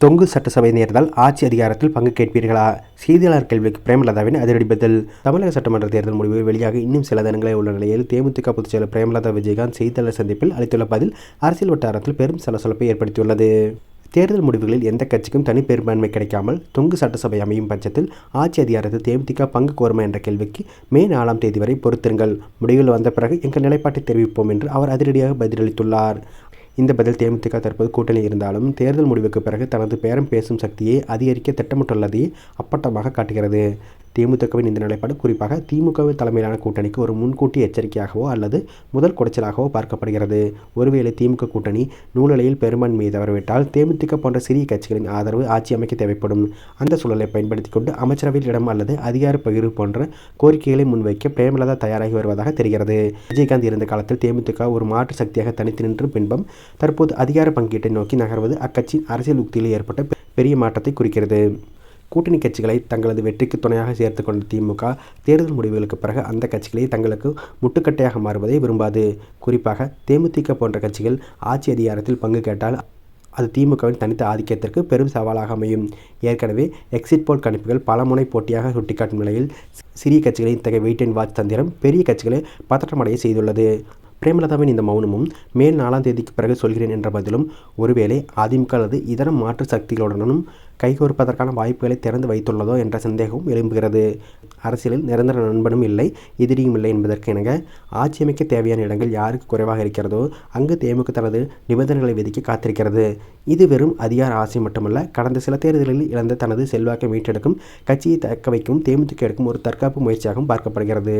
தொங்கு சட்டசபை நேர்ந்தால் ஆட்சி அதிகாரத்தில் பங்கு கேட்பீர்களா? செய்தியாளர் கேள்விக்கு பிரேமலதாவின் அதிரடி பதில். தமிழக சட்டமன்ற தேர்தல் முடிவு வெளியாக இன்னும் சில தினங்களே உள்ள நிலையில் தேமுதிக பொதுச்செயலர் பிரேமலதா விஜயகாந்த் செய்தியாளர் சந்திப்பில் அளித்துள்ள பதில் அரசியல் வட்டாரத்தில் பெரும் சலசலப்பை ஏற்படுத்தியுள்ளது. தேர்தல் முடிவுகளில் எந்த கட்சிக்கும் தனி பெரும்பான்மை கிடைக்காமல் தொங்கு சட்டசபை அமையும் பட்சத்தில் ஆட்சி அதிகாரத்தில் தேமுதிக பங்கு கோருமா என்ற கேள்விக்கு மே 4ஆம் தேதி வரை பொறுத்திருங்கள், முடிவுகள் வந்த பிறகு எங்கள் நிலைப்பாட்டை தெரிவிப்போம் என்று அவர் அதிரடியாக பதிலளித்துள்ளார். இந்த பதில் தேமுதிக தற்போது கூட்டணியில் இருந்தாலும் தேர்தல் முடிவுக்கு பிறகு தனது பேரம் பேசும் சக்தியை அதிகரிக்க திட்டமிட்டுள்ளதை அப்பட்டமாக காட்டுகிறது. தேமுதிகவின் இந்த நிலைப்பாடு குறிப்பாக திமுக தலைமையிலான கூட்டணிக்கு ஒரு முன்கூட்டி எச்சரிக்கையாகவோ அல்லது முதல் குடைச்சலாகவோ பார்க்கப்படுகிறது. ஒருவேளை திமுக கூட்டணி நூலிலையில் பெரும்பான்மையை தவறவிட்டால் தேமுதிக போன்ற சிறிய கட்சிகளின் ஆதரவு ஆட்சி அமைக்க தேவைப்படும். அந்த சூழலை பயன்படுத்திக் கொண்டு அமைச்சரவையில் இடம் அல்லது அதிகார பகிர்வு போன்ற கோரிக்கைகளை முன்வைக்க பிரேமலதா தயாராகி வருவதாக தெரிகிறது. விஜயகாந்த் இருந்த காலத்தில் தேமுதிக ஒரு மாற்று சக்தியாக தனித்து நின்று பின்பம் தற்போது அதிகார பங்கீட்டை நோக்கி நகர்வது அக்கட்சியின் அரசியல் உக்தியில் ஏற்பட்ட பெரிய மாற்றத்தை குறிக்கிறது. கூட்டணி கட்சிகளை தங்களது வெற்றிக்கு துணையாக சேர்த்து கொண்ட திமுக தேர்தல் முடிவுகளுக்கு பிறகு அந்த கட்சிகளை தங்களுக்கு முட்டுக்கட்டையாக மாறுவதை விரும்பாது. குறிப்பாக தேமுதிக போன்ற கட்சிகள் ஆட்சி அதிகாரத்தில் பங்கு கேட்டால் அது திமுகவின் தனித்த ஆதிக்கத்திற்கு பெரும் சவாலாக அமையும். ஏற்கனவே எக்ஸிட் போல் கணிப்புகள் பல முனை போட்டியாக சுட்டிக்காட்டும் நிலையில் சிறிய கட்சிகளின் இத்தகைய வெயிட் அண்ட் வாட்ச் தந்திரம் பெரிய கட்சிகளை பதற்றமடைய செய்துள்ளது. பிரேமலதாவின் இந்த மௌனமும் மே 4ஆம் தேதிக்கு பிறகு சொல்கிறேன் என்ற பதிலும் ஒருவேளை அதிமுக அல்லது இதர மாற்று சக்திகளுடனும் கைகோர்ப்பதற்கான வாய்ப்புகளை திறந்து வைத்துள்ளதோ என்ற சந்தேகமும் எழும்புகிறது. அரசியலில் நிரந்தர நண்பனும் இல்லை, எதிரியும் இல்லை என்பதற்கு இணங்க ஆட்சி அமைக்க தேவையான இடங்கள் யாருக்கு குறைவாக இருக்கிறதோ அங்கு தேமுக தனது நிபந்தனைகளை விதிக்க காத்திருக்கிறது. இது வெறும் அதிகார ஆசை மட்டுமல்ல, கடந்த சில தேர்தல்களில் இழந்த தனது செல்வாக்கை மீட்டெடுக்கும், கட்சியை தக்க வைக்கும் தேமுதிக எடுக்கும் ஒரு தற்காப்பு முயற்சியாகவும் பார்க்கப்படுகிறது.